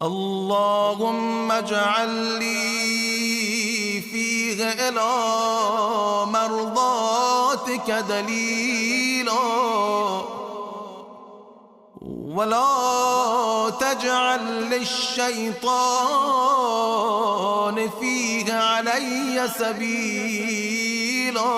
اللهم اجعل لي فيه إلى مرضاتك دليلا ولا تجعل للشيطان فيه علي سبيلا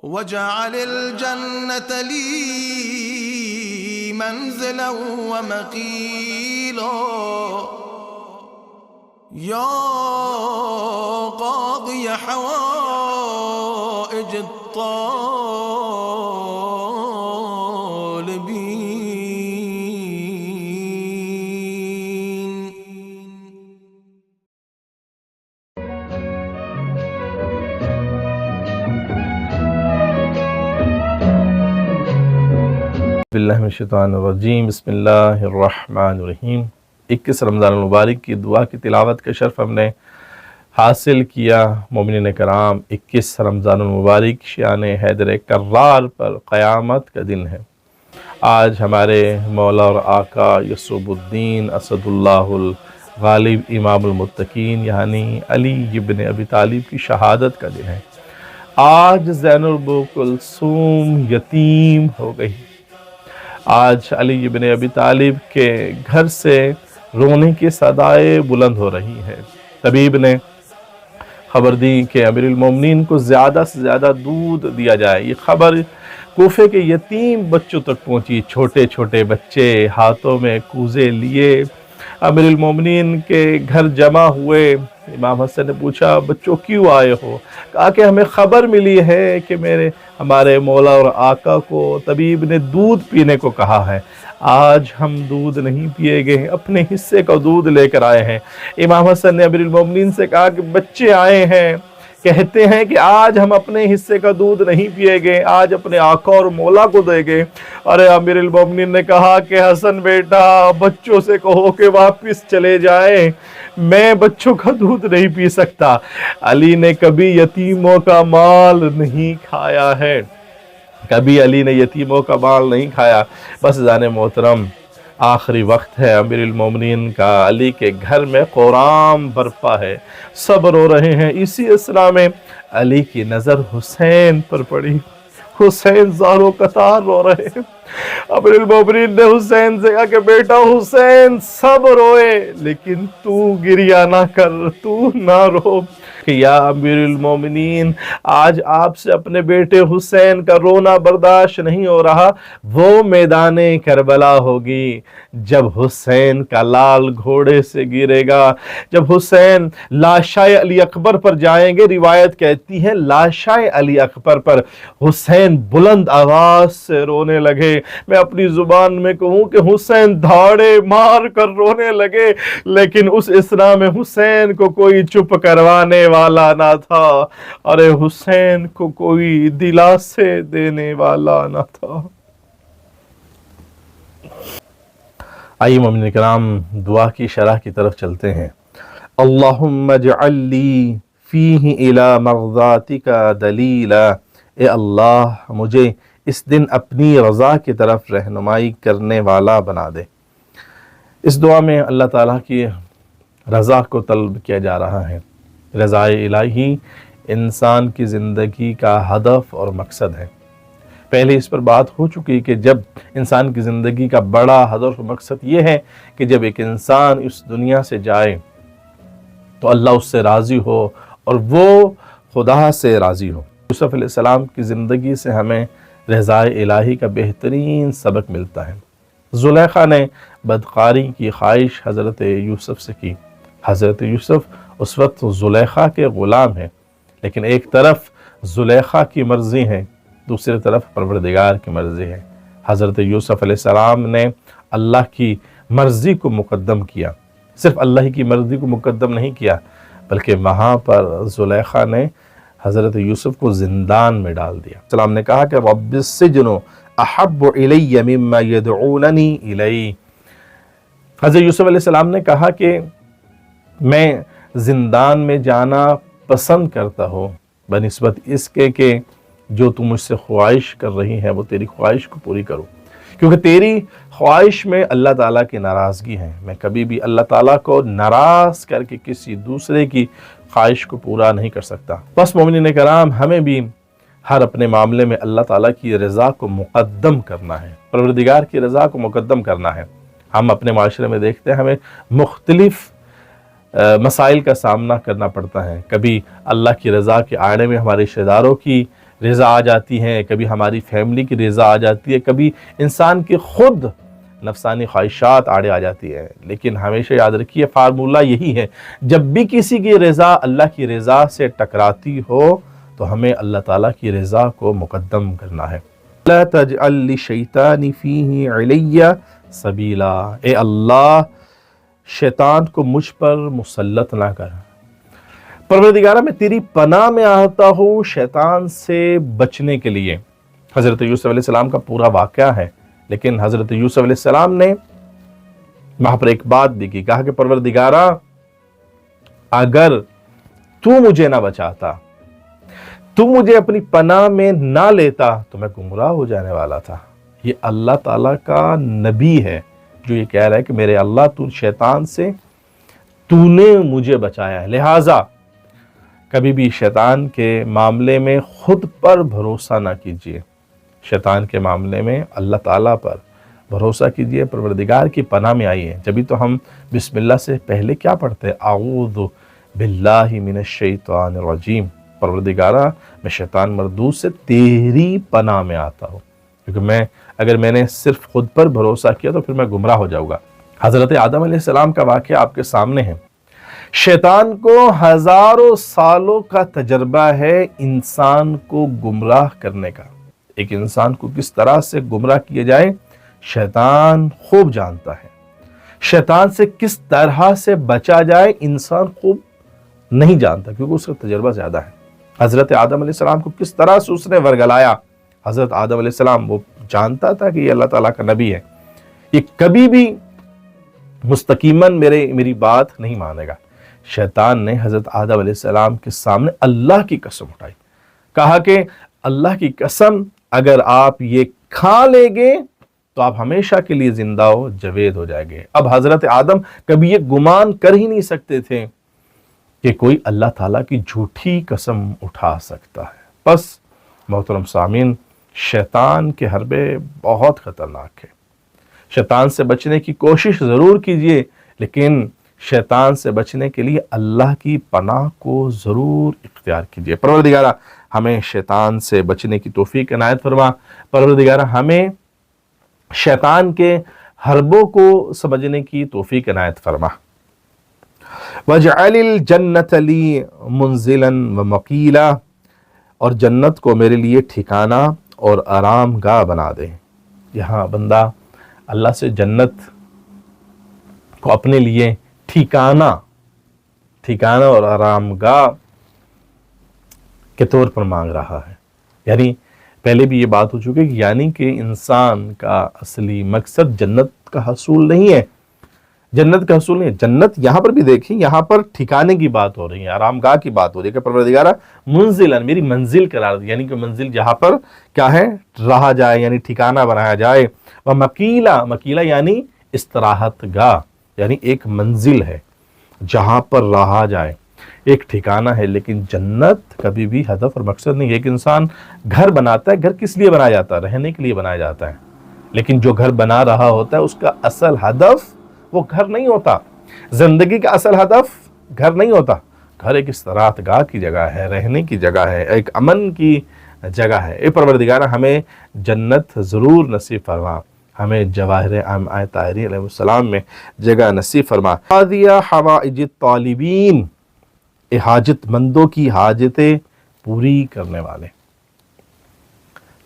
واجعل الجنة لي منزلا ومقيلا يا قاضي حوائج الطالبين. باللہ من الشیطان الرجیم، بسم اللہ الرحمن الرحیم۔ 21 رمضان المبارک کی دعا کی تلاوت کا شرف ہم نے حاصل کیا۔ مومنین کرام، 21 رمضان المبارک شان حیدر کرار پر قیامت کا دن ہے۔ آج ہمارے مولا اور آقا یسوع الدین اسد اللہ الغالب امام المتقین یعنی علی ابن ابی طالب کی شہادت کا دن ہے۔ آج زینب کلثوم یتیم ہو گئی۔ آج علی ابن ابی طالب کے گھر سے رونے کی صدائیں بلند ہو رہی ہیں۔ طبیب نے خبر دی کہ امیر المومنین کو زیادہ سے زیادہ دودھ دیا جائے۔ یہ خبر کوفے کے یتیم بچوں تک پہنچی۔ چھوٹے چھوٹے بچے ہاتھوں میں کوزے لیے امیر المومنین کے گھر جمع ہوئے۔ امام حسن نے پوچھا، بچوں کیوں آئے ہو؟ کہا کہ ہمیں خبر ملی ہے کہ ہمارے مولا اور آقا کو طبیب نے دودھ پینے کو کہا ہے۔ آج ہم دودھ نہیں پیے گے، اپنے حصے کا دودھ لے کر آئے ہیں۔ امام حسن نے امیر المومنین سے کہا کہ بچے آئے ہیں، کہتے ہیں کہ آج ہم اپنے حصے کا دودھ نہیں پیے گے، آج اپنے آقا اور مولا کو دیں گے۔ اور امیر المومنین نے کہا کہ حسن بیٹا، بچوں سے کہو کہ واپس چلے جائیں، میں بچوں کا دودھ نہیں پی سکتا۔ علی نے کبھی یتیموں کا مال نہیں کھایا ہے، کبھی علی نے یتیموں کا مال نہیں کھایا۔ بس جان محترم، آخری وقت ہے امیر المومنین کا، علی کے گھر میں قرآن برپا ہے، سب رو رہے ہیں۔ اسی اسنا میں علی کی نظر حسین پر پڑی۔ حسین زاروں قطار رو رہے ہیں۔ امیر المومنین نے حسین سے کہا کہ بیٹا حسین، سب روئے لیکن تو گریہ نہ کر، تو نہ رو۔ کہ یا امیر المومنین، آج آپ سے اپنے بیٹے حسین کا رونا برداشت نہیں ہو رہا۔ وہ میدان کربلا ہوگی جب حسین کا لال گھوڑے سے گرے گا، جب حسین لاشائے علی اکبر پر جائیں گے۔ روایت کہتی ہے لاشائے علی اکبر پر حسین بلند آواز سے رونے لگے۔ میں اپنی زبان میں کہوں کہ حسین دھاڑے مار کر رونے لگے، لیکن اس اسنا میں حسین کو کوئی چپ کروانے والا نہ تھا، اور حسین کو کوئی دلاسے دینے والا نہ تھا۔ آئیے مومنین کرام، دعا کی شرح کی طرف چلتے ہیں۔ اللہم اجعل لی فیہ الی مرضاتک دلیلا، اے اللہ مجھے اس دن اپنی رضا کی طرف رہنمائی کرنے والا بنا دے۔ اس دعا میں اللہ تعالیٰ کی رضا کو طلب کیا جا رہا ہے۔ رضا الہی انسان کی زندگی کا ہدف اور مقصد ہے۔ پہلے اس پر بات ہو چکی کہ جب انسان کی زندگی کا بڑا ہدف اور مقصد یہ ہے کہ جب ایک انسان اس دنیا سے جائے تو اللہ اس سے راضی ہو اور وہ خدا سے راضی ہو۔ یوسف علیہ السلام کی زندگی سے ہمیں رضا الہی کا بہترین سبق ملتا ہے۔ زلیخا نے بدکاری کی خواہش حضرت یوسف سے کی۔ حضرت یوسف اس وقت زلیخا کے غلام ہیں، لیکن ایک طرف زلیخا کی مرضی ہے، دوسری طرف پروردگار کی مرضی ہے۔ حضرت یوسف علیہ السلام نے اللہ کی مرضی کو مقدم کیا۔ صرف اللہ کی مرضی کو مقدم نہیں کیا، بلکہ وہاں پر زلیخا نے حضرت یوسف کو زندان میں ڈال دیا۔ السلام نے کہا کہ رب السجن احب الی مما یدعوننی الی۔ حضرت یوسف علیہ السلام نے کہا کہ میں زندان میں جانا پسند کرتا ہوں بنسبت اس کے کہ جو تم مجھ سے خواہش کر رہی ہیں وہ تیری خواہش کو پوری کرو، کیونکہ تیری خواہش میں اللہ تعالیٰ کی ناراضگی ہے، میں کبھی بھی اللہ تعالیٰ کو ناراض کر کے کسی دوسرے کی خواہش کو پورا نہیں کر سکتا۔ بس مومنین کرام، ہمیں بھی ہر اپنے معاملے میں اللہ تعالیٰ کی رضا کو مقدم کرنا ہے، پروردگار کی رضا کو مقدم کرنا ہے۔ ہم اپنے معاشرے میں دیکھتے ہیں ہمیں مختلف مسائل کا سامنا کرنا پڑتا ہے، کبھی اللہ کی رضا کے آڑے میں ہمارے رشتہ داروں کی رضا آ جاتی ہے، کبھی ہماری فیملی کی رضا آ جاتی ہے، کبھی انسان کی خود نفسانی خواہشات آڑے آ جاتی ہے۔ لیکن ہمیشہ یاد رکھیے فارمولہ یہی ہے، جب بھی کسی کی رضا اللہ کی رضا سے ٹکراتی ہو تو ہمیں اللہ تعالیٰ کی رضا کو مقدم کرنا ہے۔ لا تجعل للشیطان فیہ علی سبیلا، اے اللہ شیطان کو مجھ پر مسلط نہ کر۔ پروردگارہ میں تیری پناہ میں آتا ہوں شیطان سے بچنے کے لیے۔ حضرت یوسف علیہ السلام کا پورا واقعہ ہے، لیکن حضرت یوسف علیہ السلام نے وہاں پر ایک بات بھی کی، کہا کہ پروردگارہ اگر تو مجھے نہ بچاتا، تو مجھے اپنی پناہ میں نہ لیتا تو میں گمراہ ہو جانے والا تھا۔ یہ اللہ تعالیٰ کا نبی ہے جو یہ کہہ رہا ہے کہ میرے اللہ تو شیطان سے تو نے مجھے بچایا ہے، لہٰذا کبھی بھی شیطان کے معاملے میں خود پر بھروسہ نہ کیجیے، شیطان کے معاملے میں اللہ تعالیٰ پر بھروسہ کیجیے، پروردگار کی پناہ میں آئیے۔ جبھی تو ہم بسم اللہ سے پہلے کیا پڑھتے ہیں؟ اعوذ باللہ من الشیطان الرجیم، پروردگارہ میں شیطان مردود سے تیری پناہ میں آتا ہوں، کیونکہ اگر میں نے صرف خود پر بھروسہ کیا تو پھر میں گمراہ ہو جاؤں گا۔ حضرت آدم علیہ السلام کا واقعہ آپ کے سامنے ہے۔ شیطان کو ہزاروں سالوں کا تجربہ ہے انسان کو گمراہ کرنے کا۔ ایک انسان کو کس طرح سے گمراہ کیا جائے شیطان خوب جانتا ہے، شیطان سے کس طرح سے بچا جائے انسان خوب نہیں جانتا، کیونکہ اس کا تجربہ زیادہ ہے۔ حضرت آدم علیہ السلام کو کس طرح سے اس نے ورگلایا، حضرت آدم علیہ السلام وہ جانتا تھا کہ یہ اللہ تعالیٰ کا نبی ہے، یہ کبھی بھی مستقیماً میری بات نہیں مانے گا۔ شیطان نے حضرت آدم علیہ السلام کے سامنے اللہ کی قسم اٹھائی، کہا کہ اللہ کی قسم اگر آپ یہ کھا لیں گے تو آپ ہمیشہ کے لیے زندہ ہو جاوید ہو جائیں گے۔ اب حضرت آدم کبھی یہ گمان کر ہی نہیں سکتے تھے کہ کوئی اللہ تعالیٰ کی جھوٹی قسم اٹھا سکتا ہے۔ بس محترم سامعین، شیطان کے حربے بہت خطرناک ہے، شیطان سے بچنے کی کوشش ضرور کیجئے، لیکن شیطان سے بچنے کے لیے اللہ کی پناہ کو ضرور اختیار کیجئے۔ پروردگارہ ہمیں شیطان سے بچنے کی توفیق عنایت فرما، پروردگارہ ہمیں شیطان کے حربوں کو سمجھنے کی توفیق عنایت فرما۔ وَاجْعَلِ الْجَنَّةَ لِي مُنزِلًا وَمَقِيلًا، اور جنت کو میرے لیے ٹھکانہ اور آرام گاہ بنا دے۔ یہاں بندہ اللہ سے جنت کو اپنے لیے ٹھکانہ اور آرام گاہ کے طور پر مانگ رہا ہے۔ یعنی پہلے بھی یہ بات ہو چکی ہے، یعنی کہ انسان کا اصلی مقصد جنت کا حصول نہیں ہے، جنت کا حصول نہیں ہے۔ جنت یہاں پر بھی دیکھیں، یہاں پر ٹھکانے کی بات ہو رہی ہے، آرام گاہ کی بات ہو رہی ہے کہ پروردگارہ منزلاً، میری منزل قرار دی، یعنی کہ منزل جہاں پر کیا ہے رہا جائے، یعنی ٹھکانہ بنایا جائے۔ وَمَقِيلًا، مقیلہ یعنی استراحت گاہ، یعنی ایک منزل ہے جہاں پر رہا جائے، ایک ٹھکانہ ہے۔ لیکن جنت کبھی بھی ہدف اور مقصد نہیں ہے۔ ایک انسان گھر بناتا ہے، گھر کس لیے بنایا جاتا ہے؟ رہنے کے لیے بنایا جاتا ہے، لیکن جو گھر بنا رہا ہوتا ہے اس کا اصل ہدف وہ گھر نہیں ہوتا، زندگی کا اصل ہدف گھر نہیں ہوتا۔ گھر ایک استراحت گاہ کی جگہ ہے، رہنے کی جگہ ہے، ایک امن کی جگہ ہے۔ اے پروردگارہ ہمیں جنت ضرور نصیب فرما، ہمیں جواہر آیت طاہرین علیہ السلام میں جگہ نصیب فرما۔ قاضیہ حوائج الطالبین، اے حاجت مندوں کی حاجتیں پوری کرنے والے،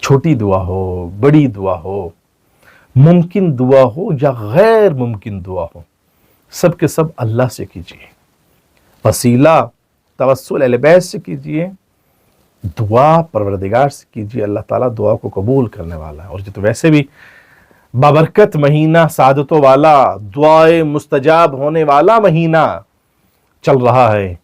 چھوٹی دعا ہو، بڑی دعا ہو، ممکن دعا ہو یا غیر ممکن دعا ہو، سب کے سب اللہ سے کیجیے، وسیلہ توسل اہل بیت سے کیجیے، دعا پروردگار سے کیجیے۔ اللہ تعالیٰ دعا کو قبول کرنے والا ہے، اور یہ تو ویسے بھی بابرکت مہینہ، سعادتوں والا، دعائیں مستجاب ہونے والا مہینہ چل رہا ہے۔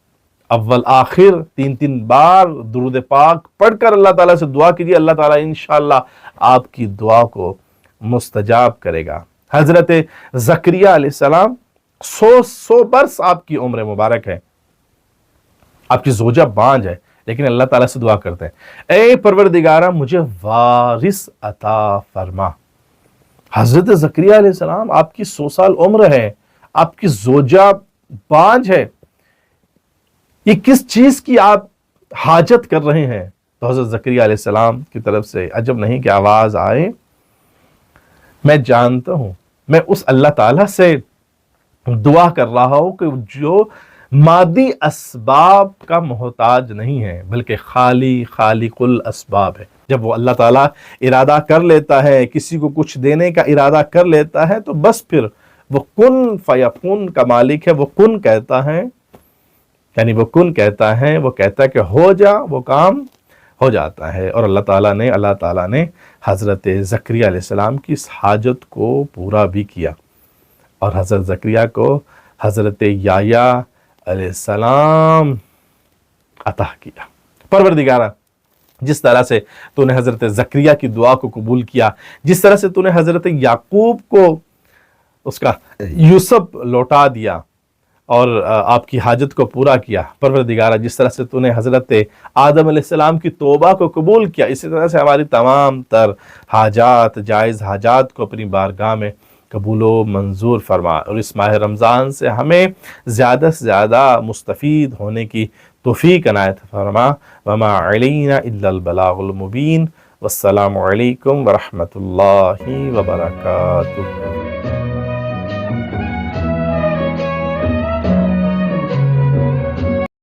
اول آخر 3 بار درود پاک پڑھ کر اللہ تعالیٰ سے دعا کیجیے، اللہ تعالیٰ انشاءاللہ آپ کی دعا کو مستجاب کرے گا۔ حضرت زکریا علیہ السلام 100 برس آپ کی عمر مبارک ہے، آپ کی زوجہ بانج ہے، لیکن اللہ تعالیٰ سے دعا کرتے ہیں اے پروردگارہ مجھے وارث عطا فرما۔ حضرت زکریا علیہ السلام آپ کی 100 سال عمر ہے، آپ کی زوجہ بانج ہے، یہ کس چیز کی آپ حاجت کر رہے ہیں؟ تو حضرت زکریا علیہ السلام کی طرف سے عجب نہیں کہ آواز آئے، میں جانتا ہوں میں اس اللہ تعالیٰ سے دعا کر رہا ہوں کہ جو مادی اسباب کا محتاج نہیں ہے بلکہ خالق الاسباب ہے۔ جب وہ اللہ تعالیٰ ارادہ کر لیتا ہے، کسی کو کچھ دینے کا ارادہ کر لیتا ہے، تو بس پھر وہ کن فیکون کا مالک ہے، وہ کن کہتا ہے، یعنی وہ کن کہتا ہے، وہ کہتا ہے کہ ہو جا، وہ کام ہو جاتا ہے۔ اور اللہ تعالیٰ نے حضرت زکریا علیہ السلام کی اس حاجت کو پورا بھی کیا، اور حضرت زکریا کو حضرت یحییٰ علیہ السلام عطا کیا۔ پروردگارہ جس طرح سے تو نے حضرت زکریا کی دعا کو قبول کیا، جس طرح سے تو نے حضرت یعقوب کو اس کا یوسف لوٹا دیا اور آپ کی حاجت کو پورا کیا، پروردگارہ جس طرح سے تو نے حضرت آدم علیہ السلام کی توبہ کو قبول کیا، اسی طرح سے ہماری تمام تر حاجات، جائز حاجات کو اپنی بارگاہ میں قبول و منظور فرما، اور اس ماہ رمضان سے ہمیں زیادہ سے زیادہ مستفید ہونے کی توفیق عنایت فرما۔ وما علینا الا البلاغ المبین، والسلام علیکم ورحمۃ اللہ وبرکاتہ۔